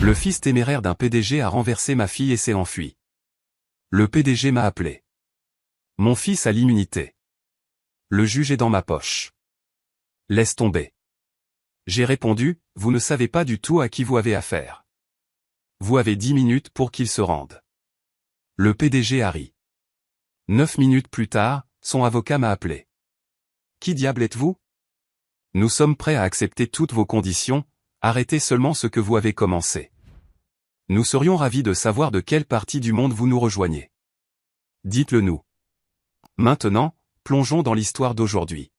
Le fils téméraire d'un PDG a renversé ma fille et s'est enfui. Le PDG m'a appelé. Mon fils a l'immunité. Le juge est dans ma poche. Laisse tomber. J'ai répondu, vous ne savez pas du tout à qui vous avez affaire. Vous avez 10 minutes pour qu'il se rende. Le PDG a ri. 9 minutes plus tard, son avocat m'a appelé. Qui diable êtes-vous? Nous sommes prêts à accepter toutes vos conditions, arrêtez seulement ce que vous avez commencé. Nous serions ravis de savoir de quelle partie du monde vous nous rejoignez. Dites-le nous. Maintenant, plongeons dans l'histoire d'aujourd'hui.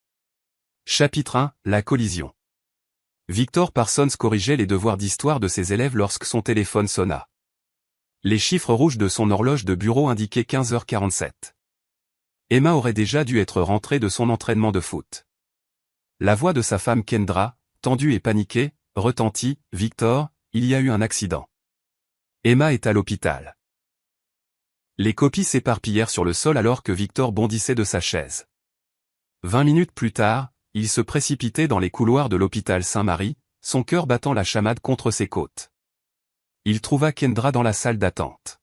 Chapitre 1, la collision. Victor Parsons corrigeait les devoirs d'histoire de ses élèves lorsque son téléphone sonna. Les chiffres rouges de son horloge de bureau indiquaient 15h47. Emma aurait déjà dû être rentrée de son entraînement de foot. La voix de sa femme Kendra, tendue et paniquée, retentit, « Victor, il y a eu un accident. Emma est à l'hôpital. » Les copies s'éparpillèrent sur le sol alors que Victor bondissait de sa chaise. 20 minutes plus tard, il se précipitait dans les couloirs de l'hôpital Saint-Marie, son cœur battant la chamade contre ses côtes. Il trouva Kendra dans la salle d'attente.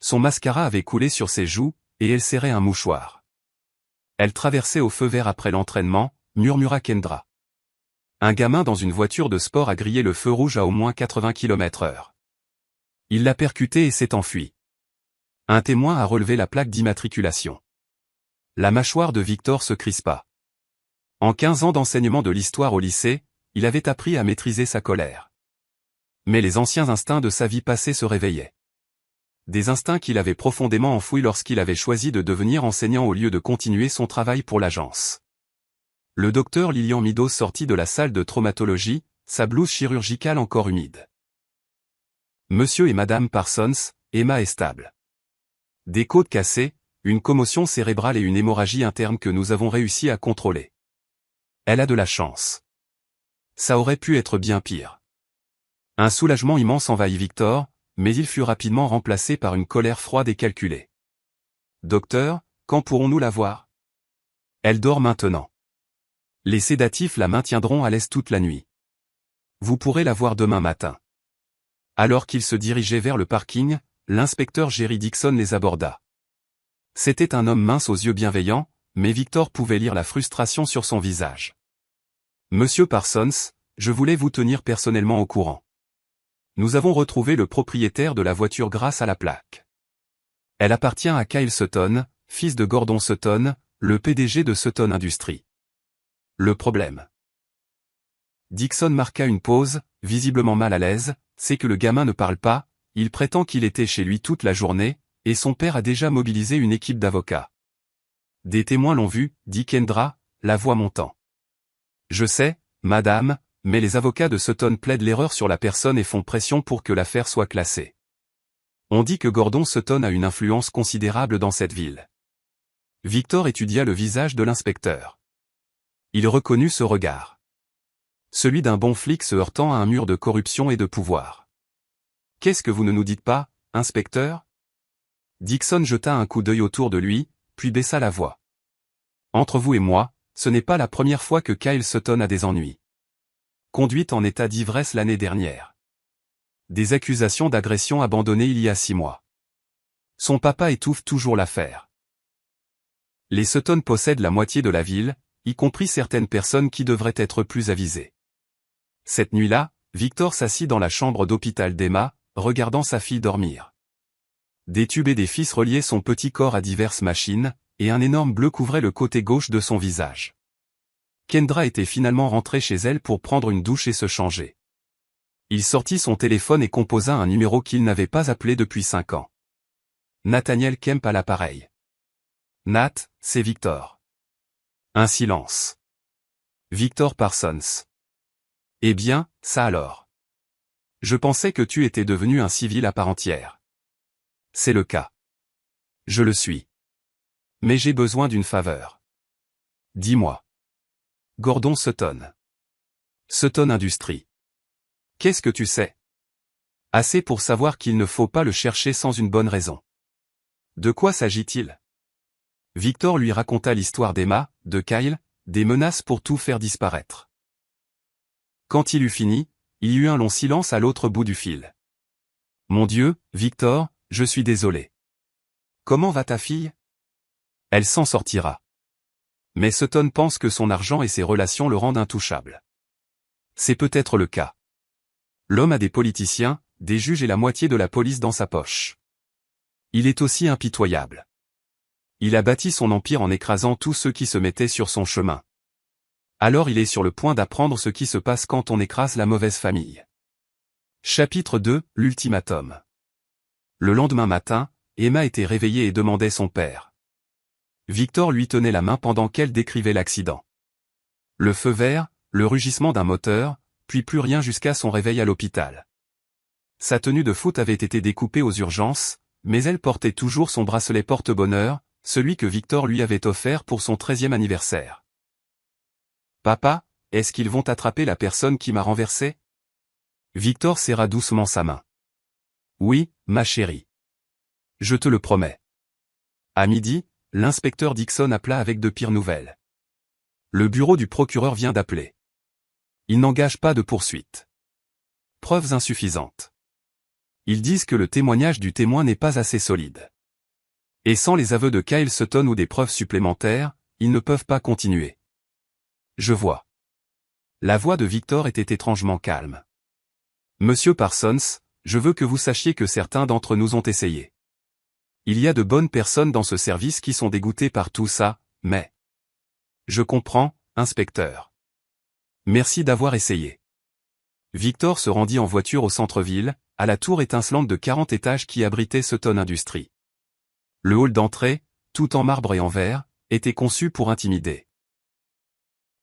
Son mascara avait coulé sur ses joues, et elle serrait un mouchoir. Elle traversait au feu vert après l'entraînement, murmura Kendra. Un gamin dans une voiture de sport a grillé le feu rouge à au moins 80 km/h. Il l'a percuté et s'est enfui. Un témoin a relevé la plaque d'immatriculation. La mâchoire de Victor se crispa. En 15 ans d'enseignement de l'histoire au lycée, il avait appris à maîtriser sa colère. Mais les anciens instincts de sa vie passée se réveillaient. Des instincts qu'il avait profondément enfouis lorsqu'il avait choisi de devenir enseignant au lieu de continuer son travail pour l'agence. Le docteur Lilian Meadows sortit de la salle de traumatologie, sa blouse chirurgicale encore humide. Monsieur et Madame Parsons, Emma est stable. Des côtes cassées, une commotion cérébrale et une hémorragie interne que nous avons réussi à contrôler. Elle a de la chance. Ça aurait pu être bien pire. Un soulagement immense envahit Victor, mais il fut rapidement remplacé par une colère froide et calculée. Docteur, quand pourrons-nous la voir? Elle dort maintenant. Les sédatifs la maintiendront à l'aise toute la nuit. Vous pourrez la voir demain matin. Alors qu'ils se dirigeaient vers le parking, l'inspecteur Jerry Dixon les aborda. C'était un homme mince aux yeux bienveillants, mais Victor pouvait lire la frustration sur son visage. Monsieur Parsons, je voulais vous tenir personnellement au courant. Nous avons retrouvé le propriétaire de la voiture grâce à la plaque. Elle appartient à Kyle Sutton, fils de Gordon Sutton, le PDG de Sutton Industries. Le problème. Dixon marqua une pause, visiblement mal à l'aise, c'est que le gamin ne parle pas, il prétend qu'il était chez lui toute la journée, et son père a déjà mobilisé une équipe d'avocats. Des témoins l'ont vu, dit Kendra, la voix montant. Je sais, madame, mais les avocats de Sutton plaident l'erreur sur la personne et font pression pour que l'affaire soit classée. On dit que Gordon Sutton a une influence considérable dans cette ville. Victor étudia le visage de l'inspecteur. Il reconnut ce regard. Celui d'un bon flic se heurtant à un mur de corruption et de pouvoir. Qu'est-ce que vous ne nous dites pas, inspecteur? Dixon jeta un coup d'œil autour de lui, puis baissa la voix. Entre vous et moi, ce n'est pas la première fois que Kyle Sutton a des ennuis. Conduite en état d'ivresse l'année dernière. Des accusations d'agression abandonnées il y a 6 mois. Son papa étouffe toujours l'affaire. Les Sutton possèdent la moitié de la ville, y compris certaines personnes qui devraient être plus avisées. Cette nuit-là, Victor s'assit dans la chambre d'hôpital d'Emma, regardant sa fille dormir. Des tubes et des fils reliaient son petit corps à diverses machines, et un énorme bleu couvrait le côté gauche de son visage. Kendra était finalement rentrée chez elle pour prendre une douche et se changer. Il sortit son téléphone et composa un numéro qu'il n'avait pas appelé depuis 5 ans. Nathaniel Kemp à l'appareil. Nat, c'est Victor. Un silence. Victor Parsons. Eh bien, ça alors. Je pensais que tu étais devenu un civil à part entière. C'est le cas. Je le suis. Mais j'ai besoin d'une faveur. Dis-moi. Gordon Sutton. Sutton Industries. Qu'est-ce que tu sais? Assez pour savoir qu'il ne faut pas le chercher sans une bonne raison. De quoi s'agit-il? Victor lui raconta l'histoire d'Emma, de Kyle, des menaces pour tout faire disparaître. Quand il eut fini, Il y eut un long silence à l'autre bout du fil. Mon Dieu, Victor, je suis désolé. Comment va ta fille? Elle s'en sortira. Mais Sutton pense que son argent et ses relations le rendent intouchable. C'est peut-être le cas. L'homme a des politiciens, des juges et la moitié de la police dans sa poche. Il est aussi impitoyable. Il a bâti son empire en écrasant tous ceux qui se mettaient sur son chemin. Alors il est sur le point d'apprendre ce qui se passe quand on écrase la mauvaise famille. Chapitre 2, l'ultimatum. Le lendemain matin, Emma était réveillée et demandait son père. Victor lui tenait la main pendant qu'elle décrivait l'accident. Le feu vert, le rugissement d'un moteur, puis plus rien jusqu'à son réveil à l'hôpital. Sa tenue de foot avait été découpée aux urgences, mais elle portait toujours son bracelet porte-bonheur, celui que Victor lui avait offert pour son 13e anniversaire. « Papa, est-ce qu'ils vont attraper la personne qui m'a renversé ?» Victor serra doucement sa main. « Oui, ma chérie. Je te le promets. » À midi, l'inspecteur Dixon appela avec de pires nouvelles. Le bureau du procureur vient d'appeler. Il n'engage pas de poursuite. Preuves insuffisantes. Ils disent que le témoignage du témoin n'est pas assez solide. Et sans les aveux de Kyle Sutton ou des preuves supplémentaires, ils ne peuvent pas continuer. Je vois. La voix de Victor était étrangement calme. Monsieur Parsons, je veux que vous sachiez que certains d'entre nous ont essayé. Il y a de bonnes personnes dans ce service qui sont dégoûtées par tout ça, mais... Je comprends, inspecteur. Merci d'avoir essayé. Victor se rendit en voiture au centre-ville, à la tour étincelante de 40 étages qui abritait Sutton Industries. Le hall d'entrée, tout en marbre et en verre, était conçu pour intimider.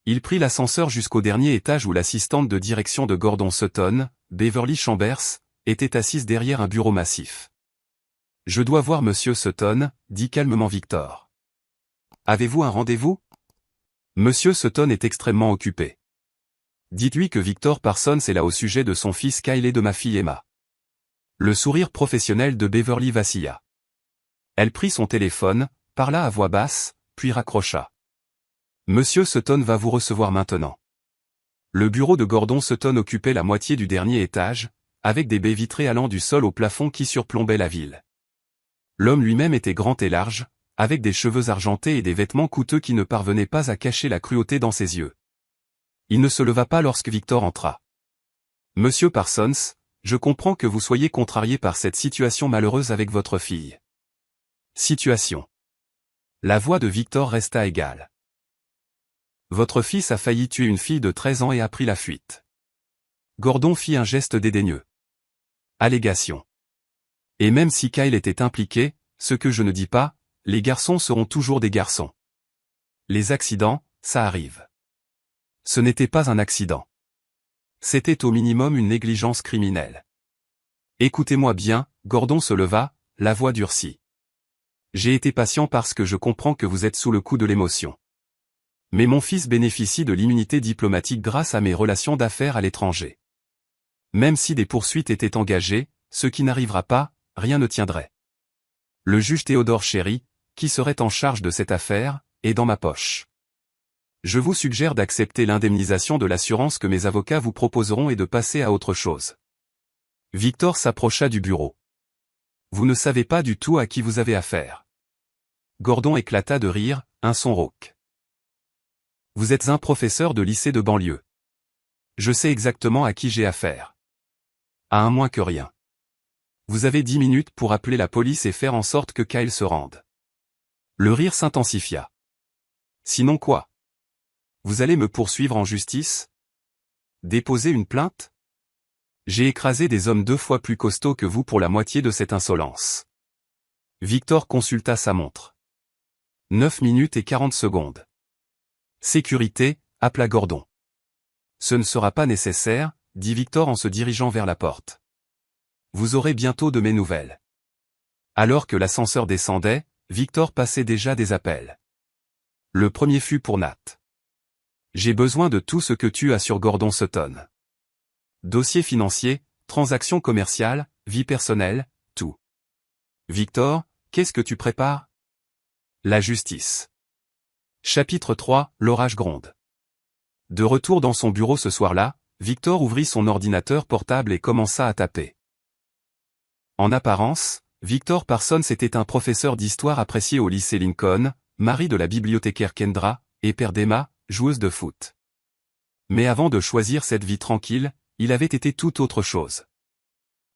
Il prit l'ascenseur jusqu'au dernier étage où l'assistante de direction de Gordon Sutton, Beverly Chambers, était assise derrière un bureau massif. « Je dois voir Monsieur Sutton, » dit calmement Victor. « Avez-vous un rendez-vous ? » Monsieur Sutton est extrêmement occupé. Dites-lui que Victor Parsons est là au sujet de son fils Kyle et de ma fille Emma. Le sourire professionnel de Beverly vacilla. Elle prit son téléphone, parla à voix basse, puis raccrocha. Monsieur Sutton va vous recevoir maintenant. Le bureau de Gordon Sutton occupait la moitié du dernier étage, avec des baies vitrées allant du sol au plafond qui surplombaient la ville. L'homme lui-même était grand et large, avec des cheveux argentés et des vêtements coûteux qui ne parvenaient pas à cacher la cruauté dans ses yeux. Il ne se leva pas lorsque Victor entra. « Monsieur Parsons, je comprends que vous soyez contrarié par cette situation malheureuse avec votre fille. » Situation. La voix de Victor resta égale. « Votre fils a failli tuer une fille de 13 ans et a pris la fuite. » Gordon fit un geste dédaigneux. Allégation. « Et même si Kyle était impliqué, ce que je ne dis pas, les garçons seront toujours des garçons. Les accidents, ça arrive. » Ce n'était pas un accident. C'était au minimum une négligence criminelle. Écoutez-moi bien, Gordon se leva, la voix durcie. J'ai été patient parce que je comprends que vous êtes sous le coup de l'émotion. Mais mon fils bénéficie de l'immunité diplomatique grâce à mes relations d'affaires à l'étranger. Même si des poursuites étaient engagées, ce qui n'arrivera pas, rien ne tiendrait. Le juge Théodore Cherry, qui serait en charge de cette affaire, est dans ma poche. Je vous suggère d'accepter l'indemnisation de l'assurance que mes avocats vous proposeront et de passer à autre chose. Victor s'approcha du bureau. Vous ne savez pas du tout à qui vous avez affaire. Gordon éclata de rire, un son rauque. Vous êtes un professeur de lycée de banlieue. Je sais exactement à qui j'ai affaire. À un moins que rien. Vous avez 10 minutes pour appeler la police et faire en sorte que Kyle se rende. Le rire s'intensifia. Sinon quoi? Vous allez me poursuivre en justice? Déposer une plainte? J'ai écrasé des hommes 2 fois plus costauds que vous pour la moitié de cette insolence. Victor consulta sa montre. 9 minutes et 40 secondes. Sécurité, appela Gordon. Ce ne sera pas nécessaire, dit Victor en se dirigeant vers la porte. Vous aurez bientôt de mes nouvelles. Alors que l'ascenseur descendait, Victor passait déjà des appels. Le premier fut pour Nat. J'ai besoin de tout ce que tu as sur Gordon Sutton. Dossier financier, transactions commerciales, vie personnelle, tout. Victor, qu'est-ce que tu prépares? La justice. Chapitre 3, l'orage gronde. De retour dans son bureau ce soir-là, Victor ouvrit son ordinateur portable et commença à taper. En apparence, Victor Parsons était un professeur d'histoire apprécié au lycée Lincoln, mari de la bibliothécaire Kendra, et père d'Emma, joueuse de foot. Mais avant de choisir cette vie tranquille, il avait été tout autre chose.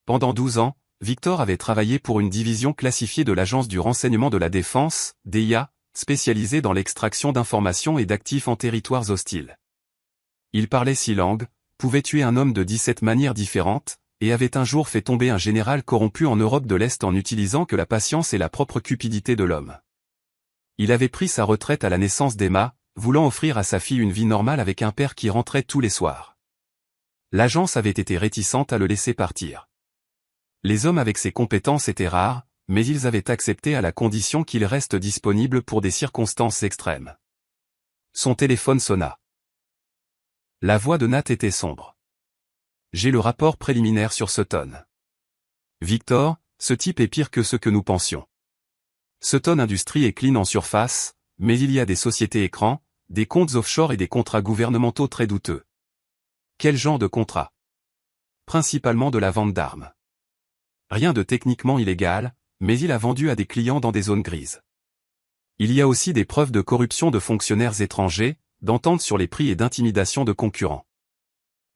Pendant 12 ans, Victor avait travaillé pour une division classifiée de l'Agence du renseignement de la défense, DIA, spécialisée dans l'extraction d'informations et d'actifs en territoires hostiles. Il parlait 6 langues, pouvait tuer un homme de 17 manières différentes, et avait un jour fait tomber un général corrompu en Europe de l'Est en n'utilisant que la patience et la propre cupidité de l'homme. Il avait pris sa retraite à la naissance d'Emma, voulant offrir à sa fille une vie normale avec un père qui rentrait tous les soirs. L'agence avait été réticente à le laisser partir. Les hommes avec ces compétences étaient rares, mais ils avaient accepté à la condition qu'il reste disponible pour des circonstances extrêmes. Son téléphone sonna. La voix de Nat était sombre. J'ai le rapport préliminaire sur Sutton. Victor, ce type est pire que ce que nous pensions. Sutton Industries est clean en surface, mais il y a des sociétés écrans, des comptes offshore et des contrats gouvernementaux très douteux. Quel genre de contrat? Principalement de la vente d'armes. Rien de techniquement illégal, mais il a vendu à des clients dans des zones grises. Il y a aussi des preuves de corruption de fonctionnaires étrangers, d'ententes sur les prix et d'intimidation de concurrents.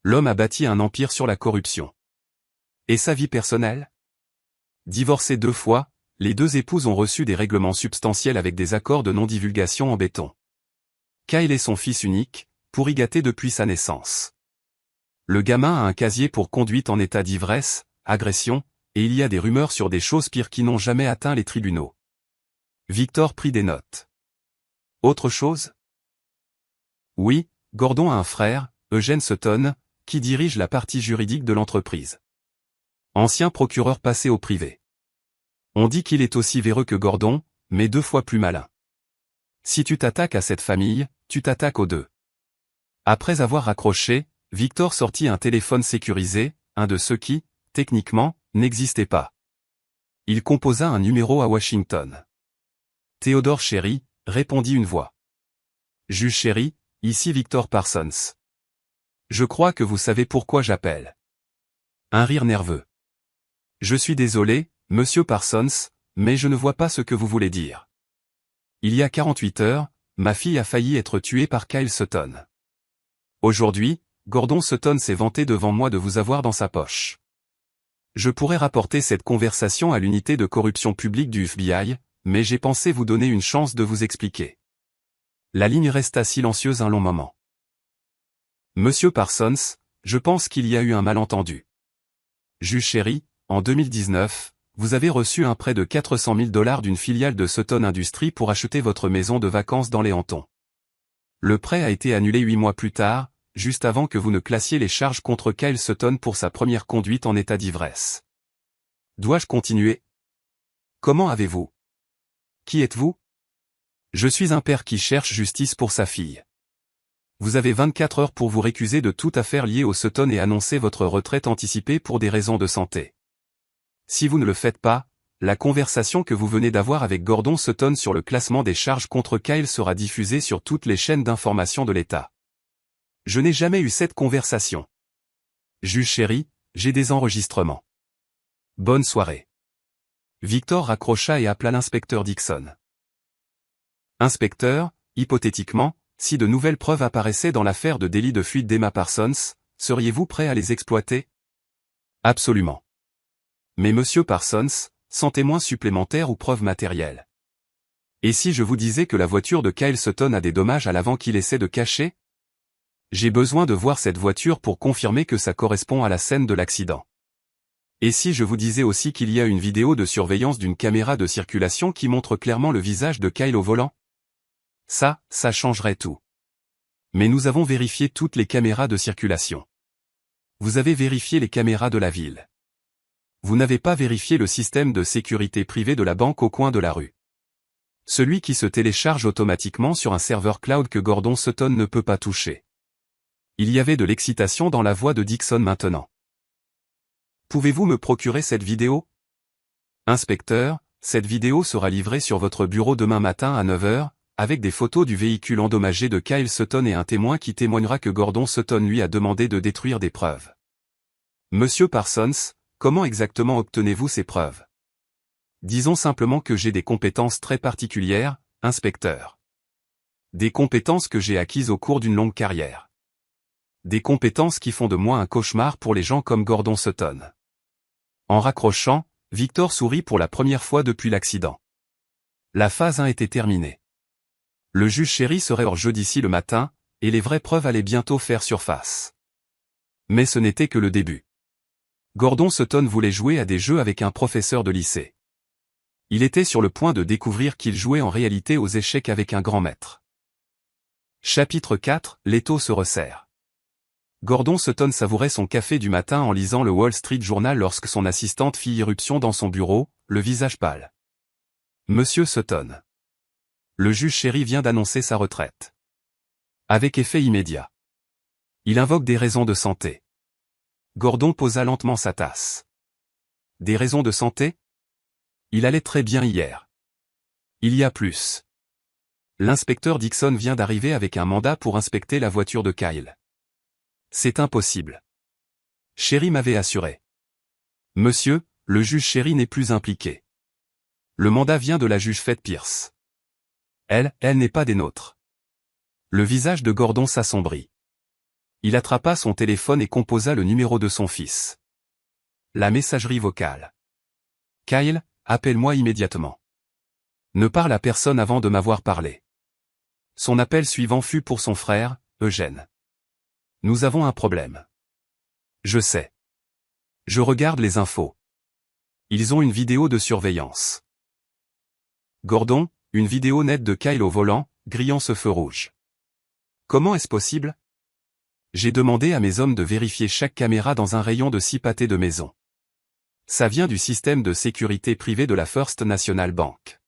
L'homme a bâti un empire sur la corruption. Et sa vie personnelle? Divorcé 2 fois, les 2 épouses ont reçu des règlements substantiels avec des accords de non-divulgation en béton. Kyle est son fils unique, pourri gâté depuis sa naissance. Le gamin a un casier pour conduite en état d'ivresse, agression, et il y a des rumeurs sur des choses pires qui n'ont jamais atteint les tribunaux. Victor prit des notes. Autre chose? Oui, Gordon a un frère, Eugene Sutton, qui dirige la partie juridique de l'entreprise. Ancien procureur passé au privé. On dit qu'il est aussi véreux que Gordon, mais 2 fois plus malin. Si tu t'attaques à cette famille, tu t'attaques aux 2. Après avoir raccroché, Victor sortit un téléphone sécurisé, un de ceux qui, techniquement, n'existait pas. Il composa un numéro à Washington. Theodore Sherry, répondit une voix. Juge Sherry, ici Victor Parsons. Je crois que vous savez pourquoi j'appelle. Un rire nerveux. Je suis désolé, monsieur Parsons, mais je ne vois pas ce que vous voulez dire. Il y a 48 heures, ma fille a failli être tuée par Kyle Sutton. Aujourd'hui, Gordon Sutton s'est vanté devant moi de vous avoir dans sa poche. Je pourrais rapporter cette conversation à l'unité de corruption publique du FBI, mais j'ai pensé vous donner une chance de vous expliquer. La ligne resta silencieuse un long moment. Monsieur Parsons, je pense qu'il y a eu un malentendu. Juge Sherry, en 2019, vous avez reçu un prêt de 400 000 $ d'une filiale de Sutton Industries pour acheter votre maison de vacances dans les Hamptons. Le prêt a été annulé 8 mois plus tard, juste avant que vous ne classiez les charges contre Kyle Sutton pour sa première conduite en état d'ivresse. Dois-je continuer? Comment avez-vous? Qui êtes-vous? Je suis un père qui cherche justice pour sa fille. Vous avez 24 heures pour vous récuser de toute affaire liée au Sutton et annoncer votre retraite anticipée pour des raisons de santé. Si vous ne le faites pas, la conversation que vous venez d'avoir avec Gordon Sutton sur le classement des charges contre Kyle sera diffusée sur toutes les chaînes d'information de l'État. Je n'ai jamais eu cette conversation. Juge Sherry, j'ai des enregistrements. Bonne soirée. Victor raccrocha et appela l'inspecteur Dixon. Inspecteur, hypothétiquement, si de nouvelles preuves apparaissaient dans l'affaire de délit de fuite d'Emma Parsons, seriez-vous prêt à les exploiter? Absolument. Mais monsieur Parsons, sans témoins supplémentaires ou preuves matérielles. Et si je vous disais que la voiture de Kyle Sutton a des dommages à l'avant qu'il essaie de cacher? J'ai besoin de voir cette voiture pour confirmer que ça correspond à la scène de l'accident. Et si je vous disais aussi qu'il y a une vidéo de surveillance d'une caméra de circulation qui montre clairement le visage de Kyle au volant? Ça changerait tout. Mais nous avons vérifié toutes les caméras de circulation. Vous avez vérifié les caméras de la ville. Vous n'avez pas vérifié le système de sécurité privée de la banque au coin de la rue. Celui qui se télécharge automatiquement sur un serveur cloud que Gordon Sutton ne peut pas toucher. Il y avait de l'excitation dans la voix de Dixon maintenant. Pouvez-vous me procurer cette vidéo? Inspecteur, cette vidéo sera livrée sur votre bureau demain matin à 9 h, avec des photos du véhicule endommagé de Kyle Sutton et un témoin qui témoignera que Gordon Sutton lui a demandé de détruire des preuves. Monsieur Parsons, comment exactement obtenez-vous ces preuves? Disons simplement que j'ai des compétences très particulières, inspecteur. Des compétences que j'ai acquises au cours d'une longue carrière. Des compétences qui font de moi un cauchemar pour les gens comme Gordon Sutton. En raccrochant, Victor sourit pour la première fois depuis l'accident. La phase 1 était terminée. Le juge Sherry serait hors jeu d'ici le matin, et les vraies preuves allaient bientôt faire surface. Mais ce n'était que le début. Gordon Sutton voulait jouer à des jeux avec un professeur de lycée. Il était sur le point de découvrir qu'il jouait en réalité aux échecs avec un grand maître. Chapitre 4, l'étau se resserre. Gordon Sutton savourait son café du matin en lisant le Wall Street Journal lorsque son assistante fit irruption dans son bureau, le visage pâle. Monsieur Sutton. Le juge Sherry vient d'annoncer sa retraite. Avec effet immédiat. Il invoque des raisons de santé. Gordon posa lentement sa tasse. Des raisons de santé? Il allait très bien hier. Il y a plus. L'inspecteur Dixon vient d'arriver avec un mandat pour inspecter la voiture de Kyle. C'est impossible. Sherry m'avait assuré. Monsieur, le juge Sherry n'est plus impliqué. Le mandat vient de la juge Faith Pierce. Elle n'est pas des nôtres. Le visage de Gordon s'assombrit. Il attrapa son téléphone et composa le numéro de son fils. La messagerie vocale. Kyle, appelle-moi immédiatement. Ne parle à personne avant de m'avoir parlé. Son appel suivant fut pour son frère, Eugène. Nous avons un problème. Je sais. Je regarde les infos. Ils ont une vidéo de surveillance. Gordon, une vidéo nette de Kyle au volant, grillant ce feu rouge. Comment est-ce possible? J'ai demandé à mes hommes de vérifier chaque caméra dans un rayon de 6 pâtés de maison. Ça vient du système de sécurité privé de la First National Bank.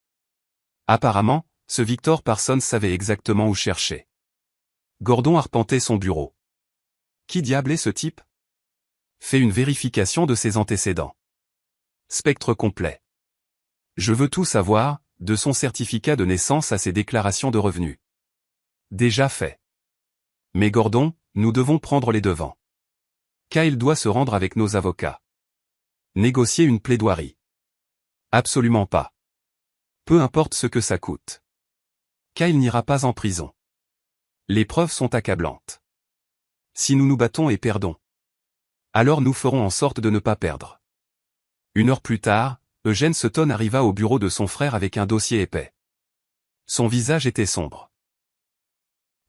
Apparemment, ce Victor Parsons savait exactement où chercher. Gordon arpentait son bureau. Qui diable est ce type? Fais une vérification de ses antécédents. Spectre complet. Je veux tout savoir, de son certificat de naissance à ses déclarations de revenus. Déjà fait. Mais Gordon, nous devons prendre les devants. Kyle doit se rendre avec nos avocats. Négocier une plaidoirie. Absolument pas. Peu importe ce que ça coûte. Kyle n'ira pas en prison. Les preuves sont accablantes. Si nous nous battons et perdons, alors nous ferons en sorte de ne pas perdre. 1 heure plus tard, Eugène Sutton arriva au bureau de son frère avec un dossier épais. Son visage était sombre.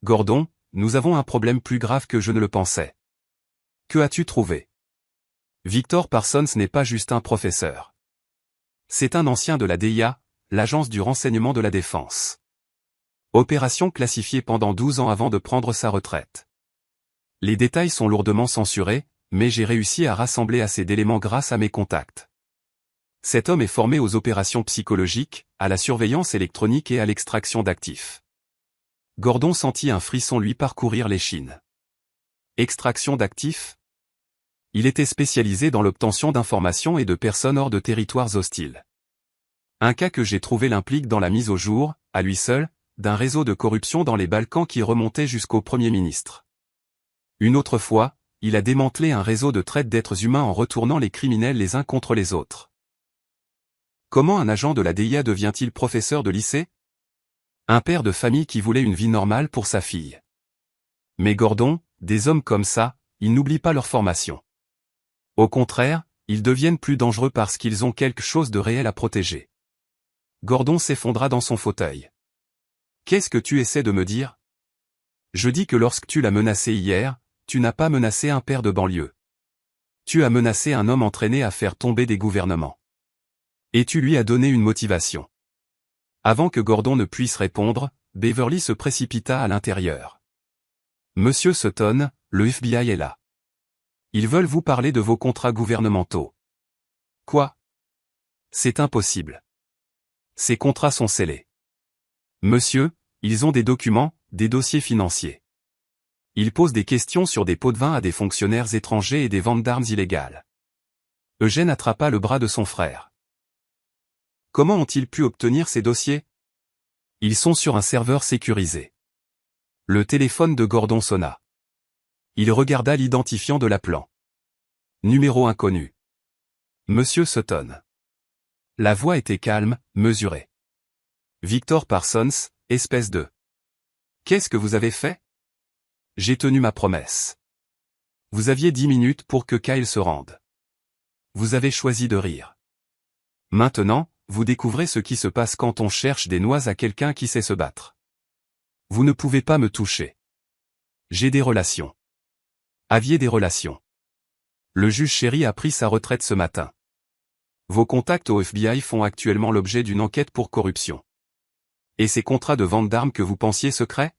Gordon, nous avons un problème plus grave que je ne le pensais. Que as-tu trouvé? Victor Parsons n'est pas juste un professeur. C'est un ancien de la DIA, l'agence du renseignement de la défense. Opération classifiée pendant 12 ans avant de prendre sa retraite. Les détails sont lourdement censurés, mais j'ai réussi à rassembler assez d'éléments grâce à mes contacts. Cet homme est formé aux opérations psychologiques, à la surveillance électronique et à l'extraction d'actifs. Gordon sentit un frisson lui parcourir l'échine. Extraction d'actifs? Il était spécialisé dans l'obtention d'informations et de personnes hors de territoires hostiles. Un cas que j'ai trouvé l'implique dans la mise au jour, à lui seul, d'un réseau de corruption dans les Balkans qui remontait jusqu'au Premier ministre. Une autre fois, il a démantelé un réseau de traite d'êtres humains en retournant les criminels les uns contre les autres. Comment un agent de la DIA devient-il professeur de lycée? Un père de famille qui voulait une vie normale pour sa fille. Mais Gordon, des hommes comme ça, ils n'oublient pas leur formation. Au contraire, ils deviennent plus dangereux parce qu'ils ont quelque chose de réel à protéger. Gordon s'effondra dans son fauteuil. Qu'est-ce que tu essaies de me dire? Je dis que lorsque tu l'as menacé hier, tu n'as pas menacé un père de banlieue. Tu as menacé un homme entraîné à faire tomber des gouvernements. Et tu lui as donné une motivation. Avant que Gordon ne puisse répondre, Beverly se précipita à l'intérieur. Monsieur Sutton, le FBI est là. Ils veulent vous parler de vos contrats gouvernementaux. Quoi? C'est impossible. Ces contrats sont scellés. Monsieur, ils ont des documents, des dossiers financiers. Ils posent des questions sur des pots de vin à des fonctionnaires étrangers et des ventes d'armes illégales. Eugène attrapa le bras de son frère. Comment ont-ils pu obtenir ces dossiers? Ils sont sur un serveur sécurisé. Le téléphone de Gordon sonna. Il regarda l'identifiant de l'appelant. Numéro inconnu. Monsieur Sutton. La voix était calme, mesurée. Victor Parsons, espèce de... Qu'est-ce que vous avez fait? J'ai tenu ma promesse. Vous aviez 10 minutes pour que Kyle se rende. Vous avez choisi de rire. Maintenant, vous découvrez ce qui se passe quand on cherche des noix à quelqu'un qui sait se battre. Vous ne pouvez pas me toucher. J'ai des relations. Aviez des relations. Le juge Sherry a pris sa retraite ce matin. Vos contacts au FBI font actuellement l'objet d'une enquête pour corruption. Et ces contrats de vente d'armes que vous pensiez secrets?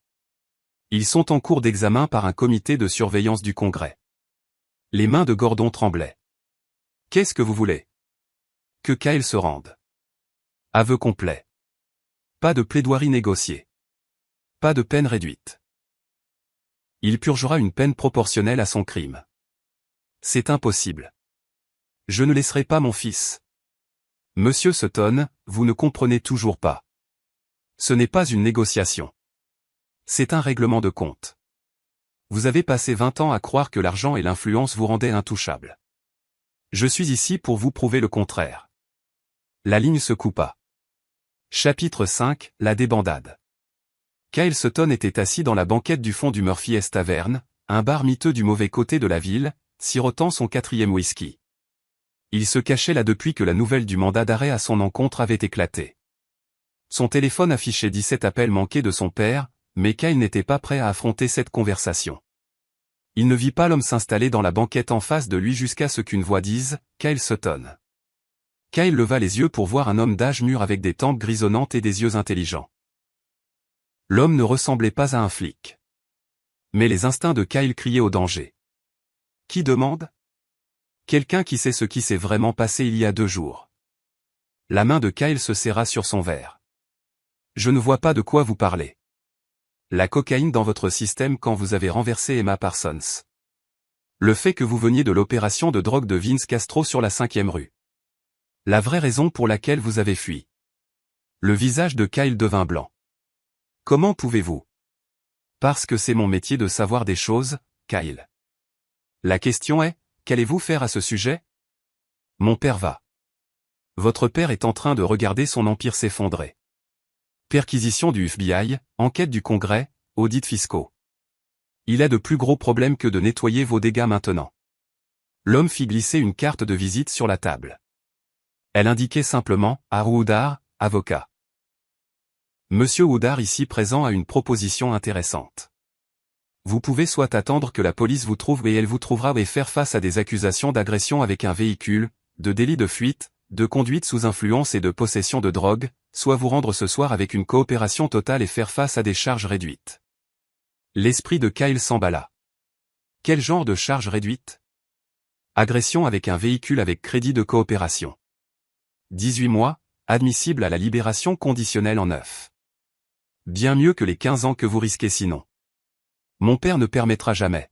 Ils sont en cours d'examen par un comité de surveillance du Congrès. Les mains de Gordon tremblaient. Qu'est-ce que vous voulez? Que Kyle se rende. Aveu complet. Pas de plaidoirie négociée. Pas de peine réduite. Il purgera une peine proportionnelle à son crime. C'est impossible. Je ne laisserai pas mon fils. Monsieur Sutton, vous ne comprenez toujours pas. Ce n'est pas une négociation. C'est un règlement de compte. Vous avez passé 20 ans à croire que l'argent et l'influence vous rendaient intouchables. Je suis ici pour vous prouver le contraire. La ligne se coupa. Chapitre 5, la débandade. Kyle Sutton était assis dans la banquette du fond du Murphy's Tavern, un bar miteux du mauvais côté de la ville, sirotant son 4e whisky. Il se cachait là depuis que la nouvelle du mandat d'arrêt à son encontre avait éclaté. Son téléphone affichait 17 appels manqués de son père, mais Kyle n'était pas prêt à affronter cette conversation. Il ne vit pas l'homme s'installer dans la banquette en face de lui jusqu'à ce qu'une voix dise « Kyle Sutton ». Kyle leva les yeux pour voir un homme d'âge mûr avec des tempes grisonnantes et des yeux intelligents. L'homme ne ressemblait pas à un flic. Mais les instincts de Kyle criaient au danger. Qui demande? Quelqu'un qui sait ce qui s'est vraiment passé il y a 2 jours. La main de Kyle se serra sur son verre. Je ne vois pas de quoi vous parlez. La cocaïne dans votre système quand vous avez renversé Emma Parsons. Le fait que vous veniez de l'opération de drogue de Vince Castro sur la 5e rue. La vraie raison pour laquelle vous avez fui. Le visage de Kyle devint blanc. Comment pouvez-vous? Parce que c'est mon métier de savoir des choses, Kyle. La question est, qu'allez-vous faire à ce sujet? Mon père va. Votre père est en train de regarder son empire s'effondrer. Perquisition du FBI, enquête du Congrès, audits fiscaux. Il a de plus gros problèmes que de nettoyer vos dégâts maintenant. L'homme fit glisser une carte de visite sur la table. Elle indiquait simplement « Haru Udar, avocat ». Monsieur Udar ici présent a une proposition intéressante. Vous pouvez soit attendre que la police vous trouve et elle vous trouvera et faire face à des accusations d'agression avec un véhicule, de délit de fuite, de conduite sous influence et de possession de drogue, soit vous rendre ce soir avec une coopération totale et faire face à des charges réduites. L'esprit de Kyle s'emballa. Quel genre de charge réduite? Agression avec un véhicule avec crédit de coopération. 18 mois, admissible à la libération conditionnelle en 9. Bien mieux que les 15 ans que vous risquez sinon. Mon père ne permettra jamais.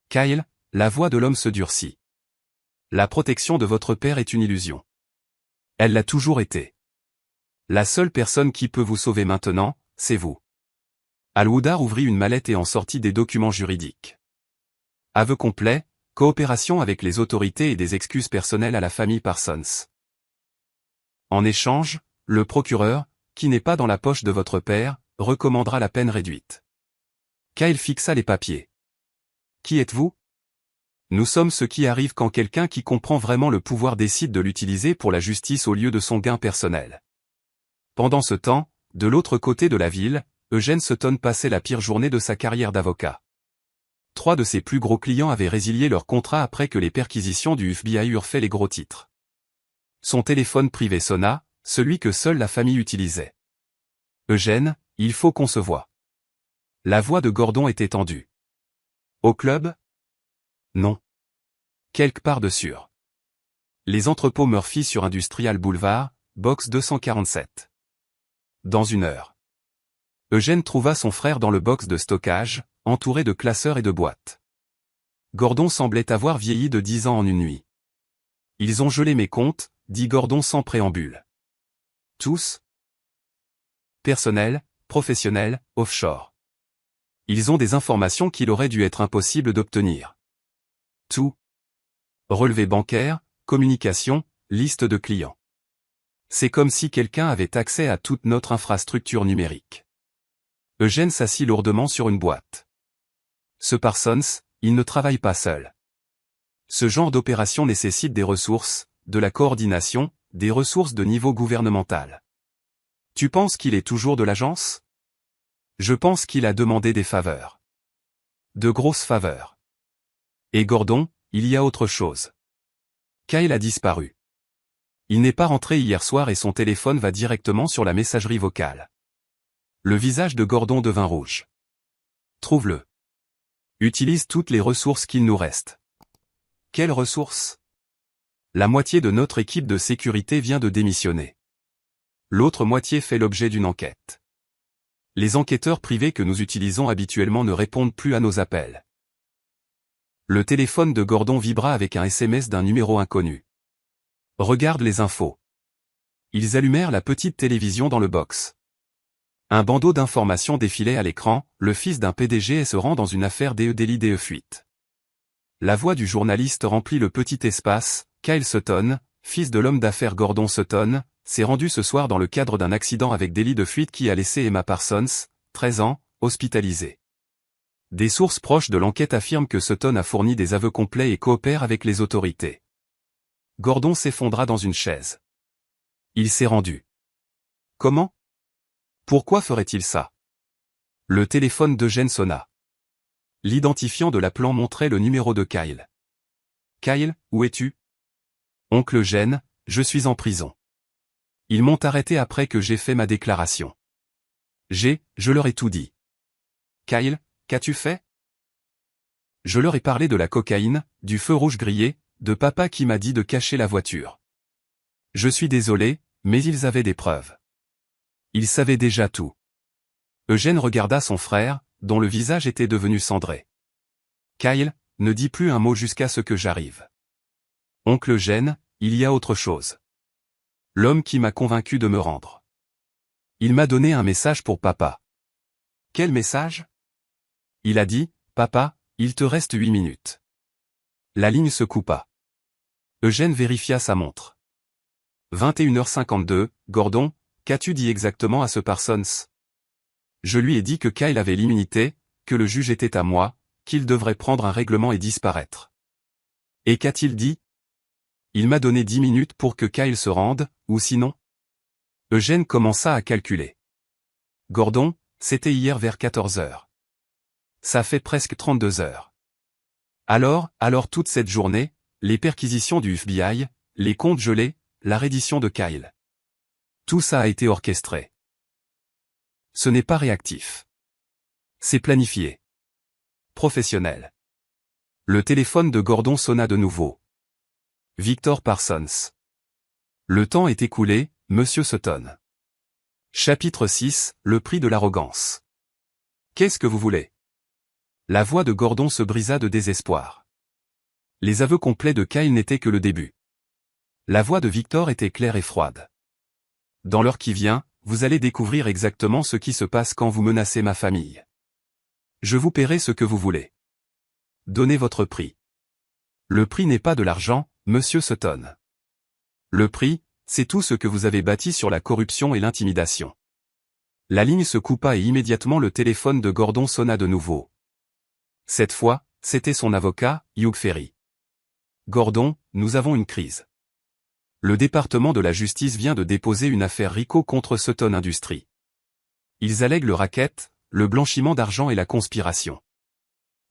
Kyle, la voix de l'homme se durcit. La protection de votre père est une illusion. Elle l'a toujours été. La seule personne qui peut vous sauver maintenant, c'est vous. Al-Woodard ouvrit une mallette et en sortit des documents juridiques. Aveu complet, coopération avec les autorités et des excuses personnelles à la famille Parsons. En échange, le procureur, qui n'est pas dans la poche de votre père, recommandera la peine réduite. Kyle fixa les papiers. Qui êtes-vous? Nous sommes ce qui arrive quand quelqu'un qui comprend vraiment le pouvoir décide de l'utiliser pour la justice au lieu de son gain personnel. Pendant ce temps, de l'autre côté de la ville, Eugene Sutton passait la pire journée de sa carrière d'avocat. 3 de ses plus gros clients avaient résilié leur contrat après que les perquisitions du FBI eurent fait les gros titres. Son téléphone privé sonna, celui que seule la famille utilisait. Eugène, il faut qu'on se voie. La voix de Gordon était tendue. Au club? Non. Quelque part de sûr. Les entrepôts Murphy sur Industrial Boulevard, box 247. Dans 1 heure. Eugène trouva son frère dans le box de stockage, entouré de classeurs et de boîtes. Gordon semblait avoir vieilli de 10 ans en une nuit. Ils ont gelé mes comptes, dit Gordon sans préambule. Tous? personnel, professionnel, offshore. Ils ont des informations qu'il aurait dû être impossible d'obtenir. Tout. Relevé bancaire, communication, liste de clients. C'est comme si quelqu'un avait accès à toute notre infrastructure numérique. Eugène s'assit lourdement sur une boîte. Ce Parsons, il ne travaille pas seul. Ce genre d'opération nécessite des ressources, de la coordination, des ressources de niveau gouvernemental. Tu penses qu'il est toujours de l'agence? Je pense qu'il a demandé des faveurs. De grosses faveurs. Et Gordon, il y a autre chose. Kyle a disparu. Il n'est pas rentré hier soir et son téléphone va directement sur la messagerie vocale. Le visage de Gordon devint rouge. Trouve-le. Utilise toutes les ressources qu'il nous reste. Quelles ressources? La moitié de notre équipe de sécurité vient de démissionner. L'autre moitié fait l'objet d'une enquête. Les enquêteurs privés que nous utilisons habituellement ne répondent plus à nos appels. Le téléphone de Gordon vibra avec un SMS d'un numéro inconnu. Regarde les infos. Ils allumèrent la petite télévision dans le box. Un bandeau d'informations défilait à l'écran, le fils d'un PDG se rend dans une affaire délit fuite. La voix du journaliste remplit le petit espace. Kyle Sutton, fils de l'homme d'affaires Gordon Sutton, s'est rendu ce soir dans le cadre d'un accident avec délit de fuite qui a laissé Emma Parsons, 13 ans, hospitalisée. Des sources proches de l'enquête affirment que Sutton a fourni des aveux complets et coopère avec les autorités. Gordon s'effondra dans une chaise. Il s'est rendu. Comment? Pourquoi ferait-il ça? Le téléphone d'Eugène sonna. L'identifiant de l'appelant montrait le numéro de Kyle. Kyle, où es-tu? Oncle Eugène, je suis en prison. Ils m'ont arrêté après que j'ai fait ma déclaration. Je leur ai tout dit. Kyle, qu'as-tu fait? Je leur ai parlé de la cocaïne, du feu rouge grillé, de papa qui m'a dit de cacher la voiture. Je suis désolé, mais ils avaient des preuves. Ils savaient déjà tout. Eugène regarda son frère, dont le visage était devenu cendré. Kyle, ne dis plus un mot jusqu'à ce que j'arrive. Oncle Eugène, il y a autre chose. L'homme qui m'a convaincu de me rendre. Il m'a donné un message pour papa. Quel message? Il a dit, papa, il te reste 8 minutes. La ligne se coupa. Eugène vérifia sa montre. 21h52, Gordon, qu'as-tu dit exactement à ce Parsons? Je lui ai dit que Kyle avait l'immunité, que le juge était à moi, qu'il devrait prendre un règlement et disparaître. Et qu'a-t-il dit? Il m'a donné 10 minutes pour que Kyle se rende, ou sinon? Eugène commença à calculer. Gordon, c'était hier vers 14 heures. Ça fait presque 32 heures. Alors toute cette journée, les perquisitions du FBI, les comptes gelés, la reddition de Kyle. Tout ça a été orchestré. Ce n'est pas réactif. C'est planifié. Professionnel. Le téléphone de Gordon sonna de nouveau. Victor Parsons. Le temps est écoulé, Monsieur Sutton. Chapitre 6, le prix de l'arrogance. Qu'est-ce que vous voulez? La voix de Gordon se brisa de désespoir. Les aveux complets de Kyle n'étaient que le début. La voix de Victor était claire et froide. Dans l'heure qui vient, vous allez découvrir exactement ce qui se passe quand vous menacez ma famille. Je vous paierai ce que vous voulez. Donnez votre prix. Le prix n'est pas de l'argent, Monsieur Sutton. Le prix, c'est tout ce que vous avez bâti sur la corruption et l'intimidation. La ligne se coupa et immédiatement le téléphone de Gordon sonna de nouveau. Cette fois, c'était son avocat, Hugh Ferry. Gordon, nous avons une crise. Le département de la justice vient de déposer une affaire RICO contre Sutton Industries. Ils allèguent le racket, le blanchiment d'argent et la conspiration.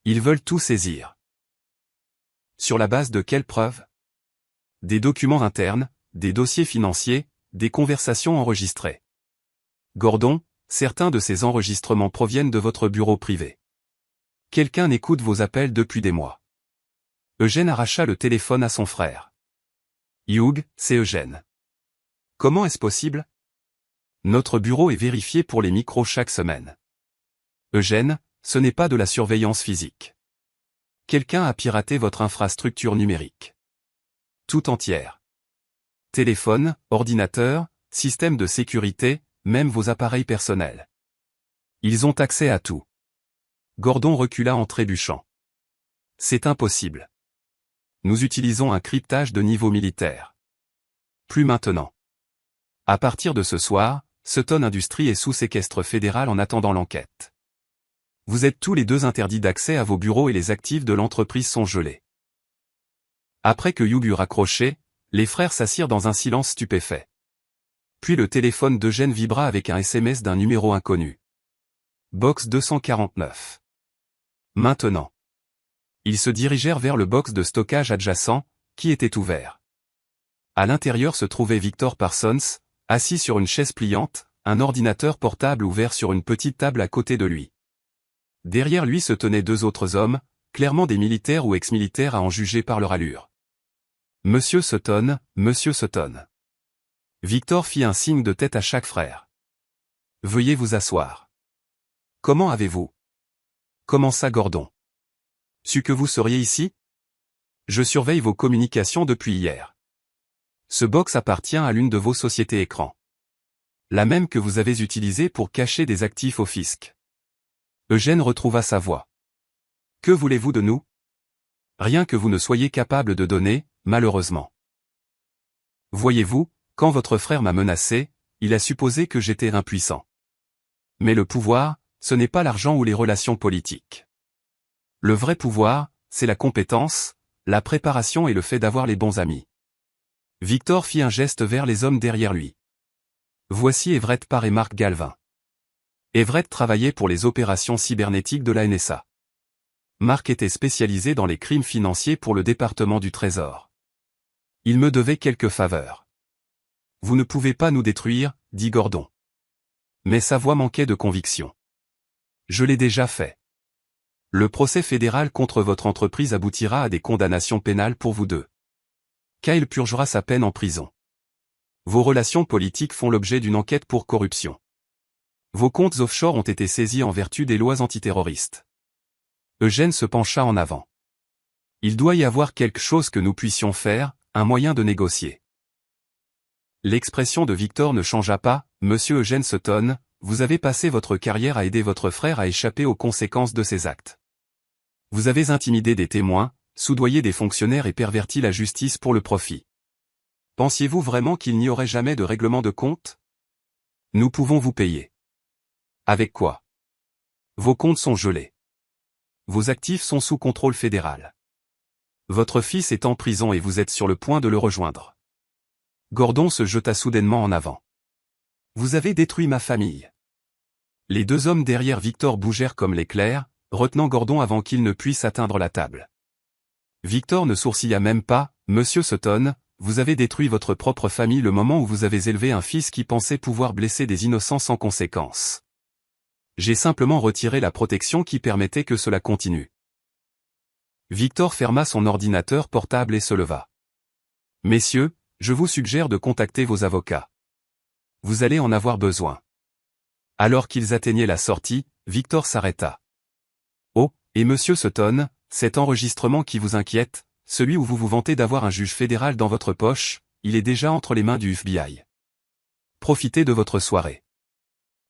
Ils veulent tout saisir. Sur la base de quelles preuves? Des documents internes, des dossiers financiers, des conversations enregistrées. Gordon, certains de ces enregistrements proviennent de votre bureau privé. Quelqu'un écoute vos appels depuis des mois. Eugène arracha le téléphone à son frère. Hugh, c'est Eugène. Comment est-ce possible? Notre bureau est vérifié pour les micros chaque semaine. Eugène, ce n'est pas de la surveillance physique. Quelqu'un a piraté votre infrastructure numérique. Tout entière. Téléphone, ordinateur, système de sécurité, même vos appareils personnels. Ils ont accès à tout. Gordon recula en trébuchant. C'est impossible. Nous utilisons un cryptage de niveau militaire. Plus maintenant. À partir de ce soir, Sutton Industries est sous séquestre fédéral en attendant l'enquête. Vous êtes tous les deux interdits d'accès à vos bureaux et les actifs de l'entreprise sont gelés. Après que Hugh eut raccroché, les frères s'assirent dans un silence stupéfait. Puis le téléphone d'Eugène vibra avec un SMS d'un numéro inconnu. Box 249. Maintenant. Ils se dirigèrent vers le box de stockage adjacent, qui était ouvert. À l'intérieur se trouvait Victor Parsons, assis sur une chaise pliante, un ordinateur portable ouvert sur une petite table à côté de lui. Derrière lui se tenaient deux autres hommes, clairement des militaires ou ex-militaires à en juger par leur allure. Monsieur Sutton, Monsieur Sutton. Victor fit un signe de tête à chaque frère. Veuillez vous asseoir. Comment avez-vous? Commença Gordon. Su que vous seriez ici? Je surveille vos communications depuis hier. Ce box appartient à l'une de vos sociétés écrans. La même que vous avez utilisée pour cacher des actifs au fisc. Eugène retrouva sa voix. Que voulez-vous de nous? Rien que vous ne soyez capable de donner, malheureusement. Voyez-vous, quand votre frère m'a menacé, il a supposé que j'étais impuissant. Mais le pouvoir, ce n'est pas l'argent ou les relations politiques. Le vrai pouvoir, c'est la compétence, la préparation et le fait d'avoir les bons amis. Victor fit un geste vers les hommes derrière lui. Voici Everett Parr et Mark Galvin. Everett travaillait pour les opérations cybernétiques de la NSA. Mark était spécialisé dans les crimes financiers pour le département du Trésor. Il me devait quelques faveurs. Vous ne pouvez pas nous détruire, dit Gordon. Mais sa voix manquait de conviction. Je l'ai déjà fait. Le procès fédéral contre votre entreprise aboutira à des condamnations pénales pour vous deux. Kyle purgera sa peine en prison. Vos relations politiques font l'objet d'une enquête pour corruption. Vos comptes offshore ont été saisis en vertu des lois antiterroristes. Eugène se pencha en avant. Il doit y avoir quelque chose que nous puissions faire, un moyen de négocier. L'expression de Victor ne changea pas. Monsieur Eugène Sutton, vous avez passé votre carrière à aider votre frère à échapper aux conséquences de ses actes. Vous avez intimidé des témoins, soudoyé des fonctionnaires et perverti la justice pour le profit. Pensiez-vous vraiment qu'il n'y aurait jamais de règlement de compte? Nous pouvons vous payer. Avec quoi? Vos comptes sont gelés. Vos actifs sont sous contrôle fédéral. Votre fils est en prison et vous êtes sur le point de le rejoindre. Gordon se jeta soudainement en avant. Vous avez détruit ma famille. Les deux hommes derrière Victor bougèrent comme l'éclair, retenant Gordon avant qu'il ne puisse atteindre la table. Victor ne sourcilla même pas. Monsieur Sutton, vous avez détruit votre propre famille le moment où vous avez élevé un fils qui pensait pouvoir blesser des innocents sans conséquence. J'ai simplement retiré la protection qui permettait que cela continue. Victor ferma son ordinateur portable et se leva. Messieurs, je vous suggère de contacter vos avocats. Vous allez en avoir besoin. Alors qu'ils atteignaient la sortie, Victor s'arrêta. Oh, et Monsieur Sutton, cet enregistrement qui vous inquiète, celui où vous vous vantez d'avoir un juge fédéral dans votre poche, il est déjà entre les mains du FBI. Profitez de votre soirée.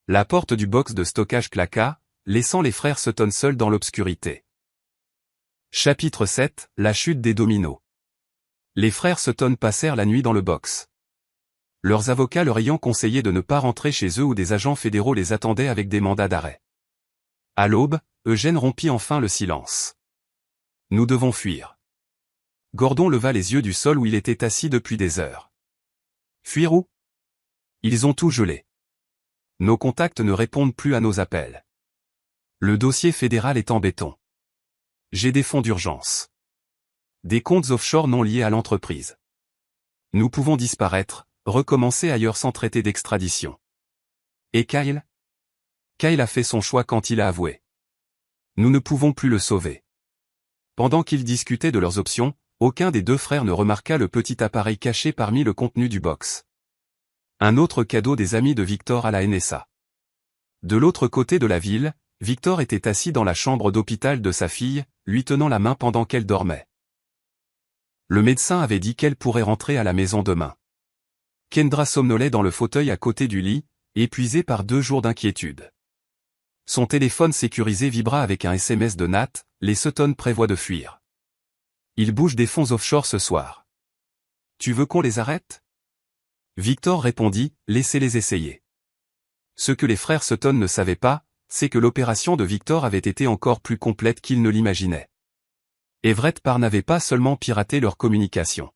La porte du box de stockage claqua, laissant les frères Sutton seuls dans l'obscurité. Chapitre 7, la chute des dominos. Les frères Sutton passèrent la nuit dans le box. Leurs avocats leur ayant conseillé de ne pas rentrer chez eux où des agents fédéraux les attendaient avec des mandats d'arrêt. À l'aube, Eugène rompit enfin le silence. Nous devons fuir. Gordon leva les yeux du sol où il était assis depuis des heures. Fuir où? Ils ont tout gelé. Nos contacts ne répondent plus à nos appels. Le dossier fédéral est en béton. J'ai des fonds d'urgence. Des comptes offshore non liés à l'entreprise. Nous pouvons disparaître, recommencer ailleurs sans traiter d'extradition. Et Kyle? Kyle a fait son choix quand il a avoué. Nous ne pouvons plus le sauver. Pendant qu'ils discutaient de leurs options, aucun des deux frères ne remarqua le petit appareil caché parmi le contenu du box. Un autre cadeau des amis de Victor à la NSA. De l'autre côté de la ville, Victor était assis dans la chambre d'hôpital de sa fille, lui tenant la main pendant qu'elle dormait. Le médecin avait dit qu'elle pourrait rentrer à la maison demain. Kendra somnolait dans le fauteuil à côté du lit, épuisé par 2 jours d'inquiétude. Son téléphone sécurisé vibra avec un SMS de Nat, les Sutton prévoient de fuir. Ils bougent des fonds offshore ce soir. Tu veux qu'on les arrête? Victor répondit, laissez-les essayer. Ce que les frères Sutton ne savaient pas, c'est que l'opération de Victor avait été encore plus complète qu'ils ne l'imaginaient. Everett Parr n'avait pas seulement piraté leur communication.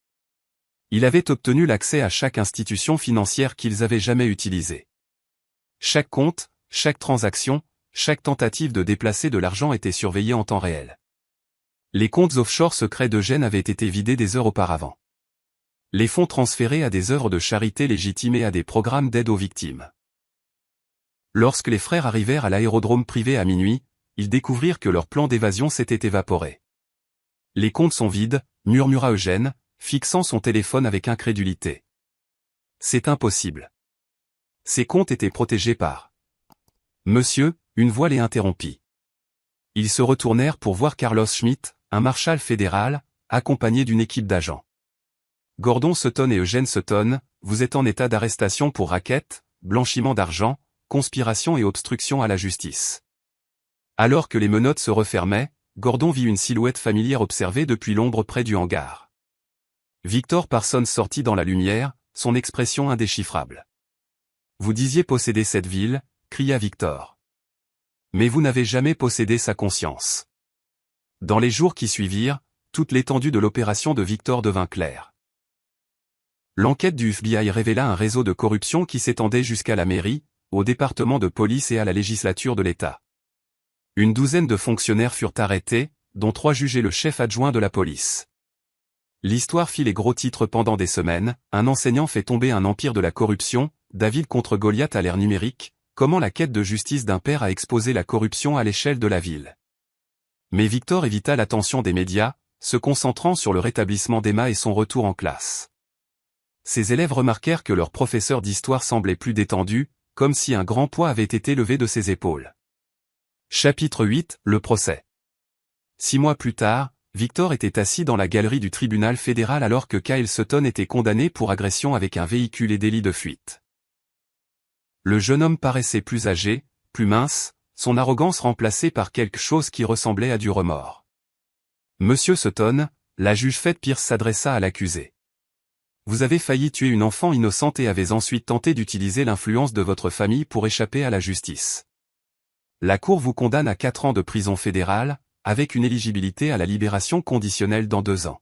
Il avait obtenu l'accès à chaque institution financière qu'ils avaient jamais utilisée. Chaque compte, chaque transaction, chaque tentative de déplacer de l'argent était surveillée en temps réel. Les comptes offshore secrets d'Eugène avaient été vidés des heures auparavant. Les fonds transférés à des œuvres de charité légitimes et à des programmes d'aide aux victimes. Lorsque les frères arrivèrent à l'aérodrome privé à minuit, ils découvrirent que leur plan d'évasion s'était évaporé. Les comptes sont vides, murmura Eugène, fixant son téléphone avec incrédulité. C'est impossible. Ces comptes étaient protégés par... Monsieur, une voix les interrompit. Ils se retournèrent pour voir Carlos Schmitt, un marshal fédéral, accompagné d'une équipe d'agents. Gordon Sutton et Eugène Sutton, vous êtes en état d'arrestation pour racket, blanchiment d'argent, conspiration et obstruction à la justice. Alors que les menottes se refermaient, Gordon vit une silhouette familière observée depuis l'ombre près du hangar. Victor Parsons sortit dans la lumière, son expression indéchiffrable. Vous disiez posséder cette ville, cria Victor. Mais vous n'avez jamais possédé sa conscience. Dans les jours qui suivirent, toute l'étendue de l'opération de Victor devint claire. L'enquête du FBI révéla un réseau de corruption qui s'étendait jusqu'à la mairie, au département de police et à la législature de l'État. Une douzaine de fonctionnaires furent arrêtés, dont 3 juges et le chef adjoint de la police. L'histoire fit les gros titres pendant des semaines, un enseignant fait tomber un empire de la corruption, David contre Goliath à l'ère numérique, comment la quête de justice d'un père a exposé la corruption à l'échelle de la ville. Mais Victor évita l'attention des médias, se concentrant sur le rétablissement d'Emma et son retour en classe. Ses élèves remarquèrent que leur professeur d'histoire semblait plus détendu, comme si un grand poids avait été levé de ses épaules. Chapitre 8, le procès. 6 mois plus tard, Victor était assis dans la galerie du tribunal fédéral alors que Kyle Sutton était condamné pour agression avec un véhicule et délit de fuite. Le jeune homme paraissait plus âgé, plus mince, son arrogance remplacée par quelque chose qui ressemblait à du remords. Monsieur Sutton, la juge Faith Pierce s'adressa à l'accusé. Vous avez failli tuer une enfant innocente et avez ensuite tenté d'utiliser l'influence de votre famille pour échapper à la justice. La Cour vous condamne à 4 ans de prison fédérale, avec une éligibilité à la libération conditionnelle dans 2 ans.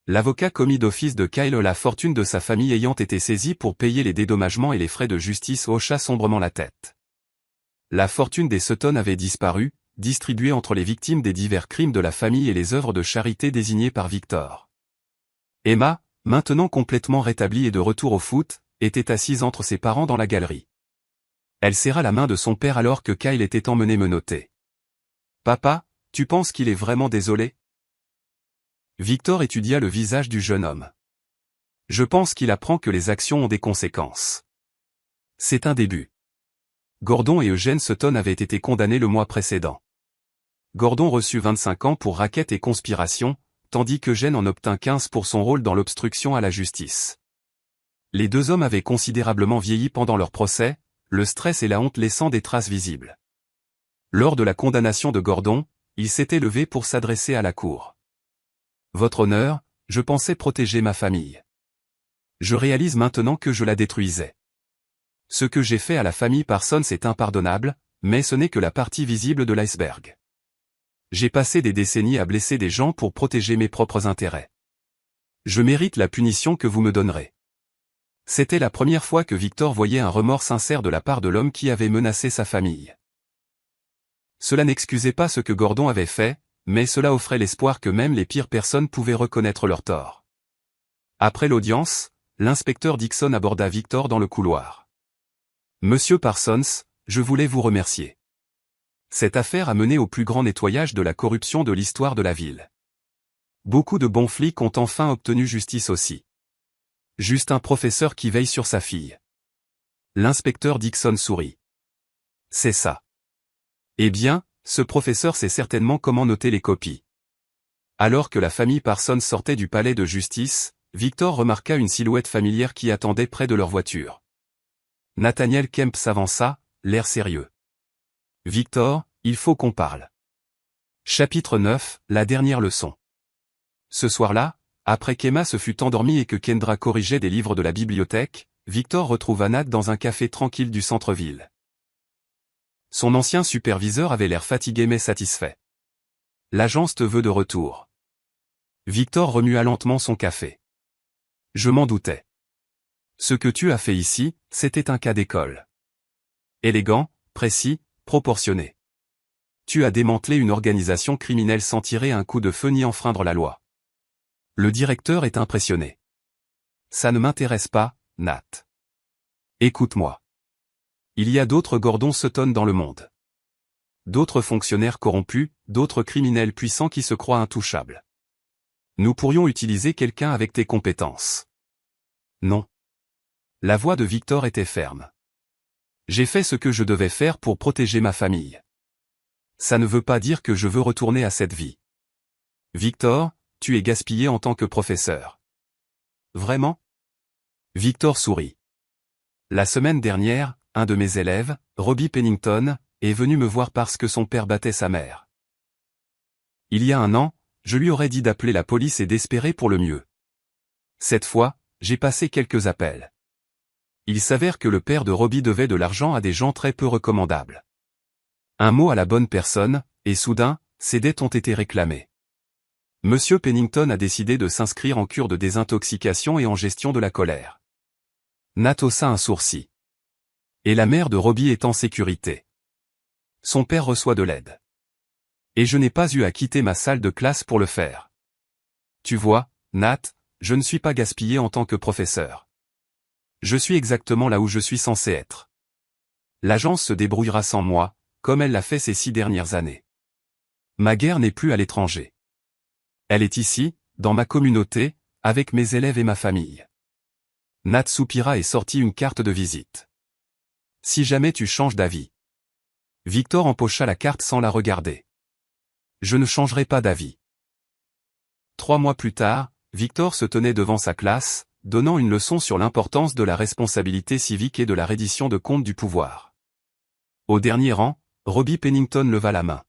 L'avocat commis d'office de Kyle, la fortune de sa famille ayant été saisie pour payer les dédommagements et les frais de justice, hocha sombrement la tête. La fortune des Sutton avait disparu, distribuée entre les victimes des divers crimes de la famille et les œuvres de charité désignées par Victor. Emma, maintenant complètement rétablie et de retour au foot, était assise entre ses parents dans la galerie. Elle serra la main de son père alors que Kyle était emmené menotté. « Papa, tu penses qu'il est vraiment désolé ?» Victor étudia le visage du jeune homme. « Je pense qu'il apprend que les actions ont des conséquences. C'est un début. » Gordon et Eugène Sutton avaient été condamnés le mois précédent. Gordon reçut 25 ans pour racket et conspiration, tandis qu'Eugène en obtint 15 pour son rôle dans l'obstruction à la justice. Les 2 hommes avaient considérablement vieilli pendant leur procès, le stress et la honte laissant des traces visibles. Lors de la condamnation de Gordon, il s'était levé pour s'adresser à la cour. « Votre honneur, je pensais protéger ma famille. Je réalise maintenant que je la détruisais. Ce que j'ai fait à la famille Parsons est impardonnable, mais ce n'est que la partie visible de l'iceberg. J'ai passé des décennies à blesser des gens pour protéger mes propres intérêts. Je mérite la punition que vous me donnerez. » C'était la première fois que Victor voyait un remords sincère de la part de l'homme qui avait menacé sa famille. Cela n'excusait pas ce que Gordon avait fait, mais cela offrait l'espoir que même les pires personnes pouvaient reconnaître leur tort. Après l'audience, l'inspecteur Dixon aborda Victor dans le couloir. « Monsieur Parsons, je voulais vous remercier. Cette affaire a mené au plus grand nettoyage de la corruption de l'histoire de la ville. Beaucoup de bons flics ont enfin obtenu justice aussi. Juste un professeur qui veille sur sa fille. » L'inspecteur Dixon sourit. « C'est ça. Eh bien, ce professeur sait certainement comment noter les copies. » Alors que la famille Parsons sortait du palais de justice, Victor remarqua une silhouette familière qui attendait près de leur voiture. Nathaniel Kemp s'avança, l'air sérieux. Victor, il faut qu'on parle. Chapitre 9, la dernière leçon. Ce soir-là, après qu'Emma se fut endormie et que Kendra corrigeait des livres de la bibliothèque, Victor retrouva Nat dans un café tranquille du centre-ville. Son ancien superviseur avait l'air fatigué mais satisfait. L'agence te veut de retour. Victor remua lentement son café. Je m'en doutais. Ce que tu as fait ici, c'était un cas d'école. Élégant, précis, proportionné. Tu as démantelé une organisation criminelle sans tirer un coup de feu ni enfreindre la loi. Le directeur est impressionné. Ça ne m'intéresse pas, Nat. Écoute-moi. Il y a d'autres Gordon Sutton dans le monde. D'autres fonctionnaires corrompus, d'autres criminels puissants qui se croient intouchables. Nous pourrions utiliser quelqu'un avec tes compétences. Non. La voix de Victor était ferme. J'ai fait ce que je devais faire pour protéger ma famille. Ça ne veut pas dire que je veux retourner à cette vie. Victor, tu es gaspillé en tant que professeur. Vraiment? Victor sourit. La semaine dernière, un de mes élèves, Robbie Pennington, est venu me voir parce que son père battait sa mère. Il y a un an, je lui aurais dit d'appeler la police et d'espérer pour le mieux. Cette fois, j'ai passé quelques appels. Il s'avère que le père de Robbie devait de l'argent à des gens très peu recommandables. Un mot à la bonne personne, et soudain, ses dettes ont été réclamées. Monsieur Pennington a décidé de s'inscrire en cure de désintoxication et en gestion de la colère. Nat haussa un sourcil. Et la mère de Robbie est en sécurité. Son père reçoit de l'aide. Et je n'ai pas eu à quitter ma salle de classe pour le faire. Tu vois, Nat, je ne suis pas gaspillé en tant que professeur. Je suis exactement là où je suis censé être. L'agence se débrouillera sans moi, comme elle l'a fait ces 6 dernières années. Ma guerre n'est plus à l'étranger. Elle est ici, dans ma communauté, avec mes élèves et ma famille. Nat soupira et sortit une carte de visite. Si jamais tu changes d'avis. Victor empocha la carte sans la regarder. Je ne changerai pas d'avis. 3 mois plus tard, Victor se tenait devant sa classe, donnant une leçon sur l'importance de la responsabilité civique et de la reddition de comptes du pouvoir. Au dernier rang, Robbie Pennington leva la main.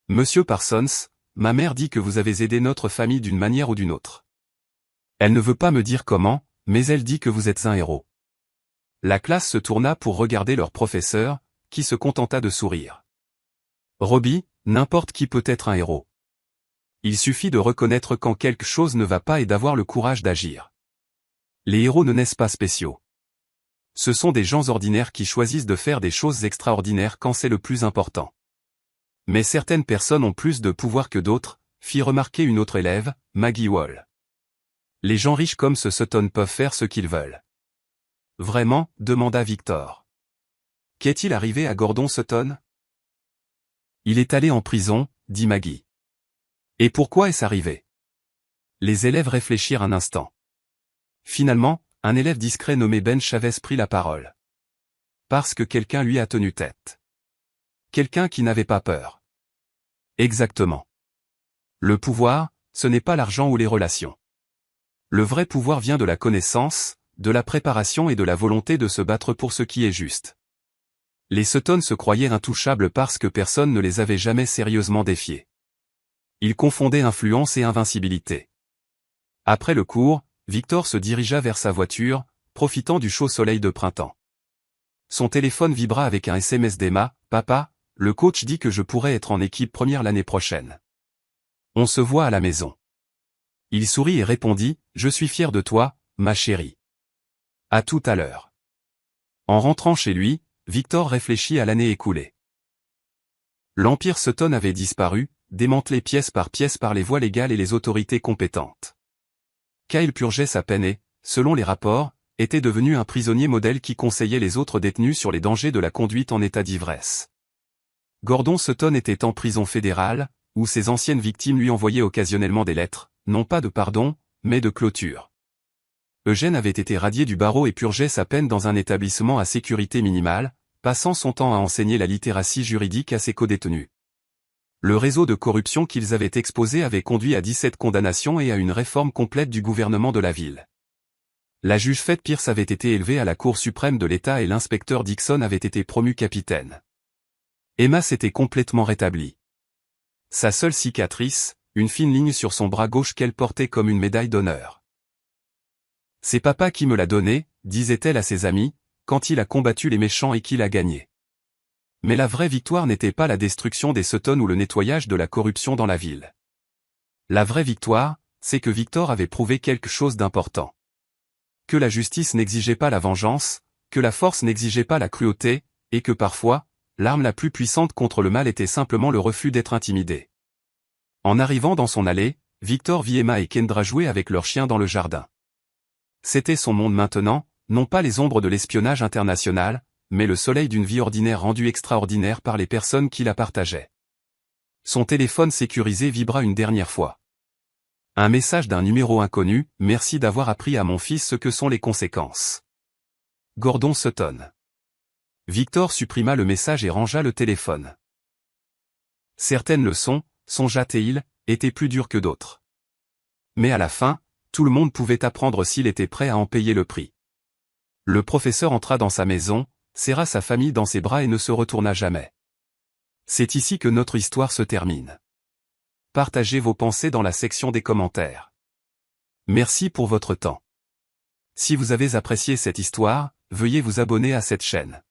Monsieur Parsons, ma mère dit que vous avez aidé notre famille d'une manière ou d'une autre. Elle ne veut pas me dire comment, mais elle dit que vous êtes un héros. La classe se tourna pour regarder leur professeur, qui se contenta de sourire. Robbie, n'importe qui peut être un héros. Il suffit de reconnaître quand quelque chose ne va pas et d'avoir le courage d'agir. Les héros ne naissent pas spéciaux. Ce sont des gens ordinaires qui choisissent de faire des choses extraordinaires quand c'est le plus important. Mais certaines personnes ont plus de pouvoir que d'autres, fit remarquer une autre élève, Maggie Wall. Les gens riches comme ce Sutton peuvent faire ce qu'ils veulent. Vraiment, demanda Victor. Qu'est-il arrivé à Gordon Sutton? Il est allé en prison, dit Maggie. Et pourquoi est-ce arrivé? Les élèves réfléchirent un instant. Finalement, un élève discret nommé Ben Chavez prit la parole. Parce que quelqu'un lui a tenu tête. Quelqu'un qui n'avait pas peur. Exactement. Le pouvoir, ce n'est pas l'argent ou les relations. Le vrai pouvoir vient de la connaissance, de la préparation et de la volonté de se battre pour ce qui est juste. Les Sutton se croyaient intouchables parce que personne ne les avait jamais sérieusement défiés. Ils confondaient influence et invincibilité. Après le cours, Victor se dirigea vers sa voiture, profitant du chaud soleil de printemps. Son téléphone vibra avec un SMS d'Emma. « Papa, le coach dit que je pourrais être en équipe première l'année prochaine. On se voit à la maison. » Il sourit et répondit « Je suis fier de toi, ma chérie. À tout à l'heure. » En rentrant chez lui, Victor réfléchit à l'année écoulée. L'Empire Sutton avait disparu, démantelé pièce par les voies légales et les autorités compétentes. Kyle purgeait sa peine et, selon les rapports, était devenu un prisonnier modèle qui conseillait les autres détenus sur les dangers de la conduite en état d'ivresse. Gordon Sutton était en prison fédérale, où ses anciennes victimes lui envoyaient occasionnellement des lettres, non pas de pardon, mais de clôture. Eugène avait été radié du barreau et purgeait sa peine dans un établissement à sécurité minimale, passant son temps à enseigner la littératie juridique à ses codétenus. Le réseau de corruption qu'ils avaient exposé avait conduit à 17 condamnations et à une réforme complète du gouvernement de la ville. La juge Faith Pierce avait été élevée à la Cour suprême de l'État et l'inspecteur Dixon avait été promu capitaine. Emma s'était complètement rétablie. Sa seule cicatrice, une fine ligne sur son bras gauche qu'elle portait comme une médaille d'honneur. « C'est papa qui me l'a donné », disait-elle à ses amis, quand il a combattu les méchants et qu'il a gagné. Mais la vraie victoire n'était pas la destruction des Sutton ou le nettoyage de la corruption dans la ville. La vraie victoire, c'est que Victor avait prouvé quelque chose d'important. Que la justice n'exigeait pas la vengeance, que la force n'exigeait pas la cruauté, et que parfois, l'arme la plus puissante contre le mal était simplement le refus d'être intimidé. En arrivant dans son allée, Victor vit Emma et Kendra jouer avec leurs chiens dans le jardin. C'était son monde maintenant, non pas les ombres de l'espionnage international, mais le soleil d'une vie ordinaire rendue extraordinaire par les personnes qui la partageaient. Son téléphone sécurisé vibra une dernière fois. Un message d'un numéro inconnu, « Merci d'avoir appris à mon fils ce que sont les conséquences. Gordon Sutton. » Victor supprima le message et rangea le téléphone. Certaines leçons, songea-t-il, étaient plus dures que d'autres. Mais à la fin, tout le monde pouvait apprendre s'il était prêt à en payer le prix. Le professeur entra dans sa maison, serra sa famille dans ses bras et ne se retourna jamais. C'est ici que notre histoire se termine. Partagez vos pensées dans la section des commentaires. Merci pour votre temps. Si vous avez apprécié cette histoire, veuillez vous abonner à cette chaîne.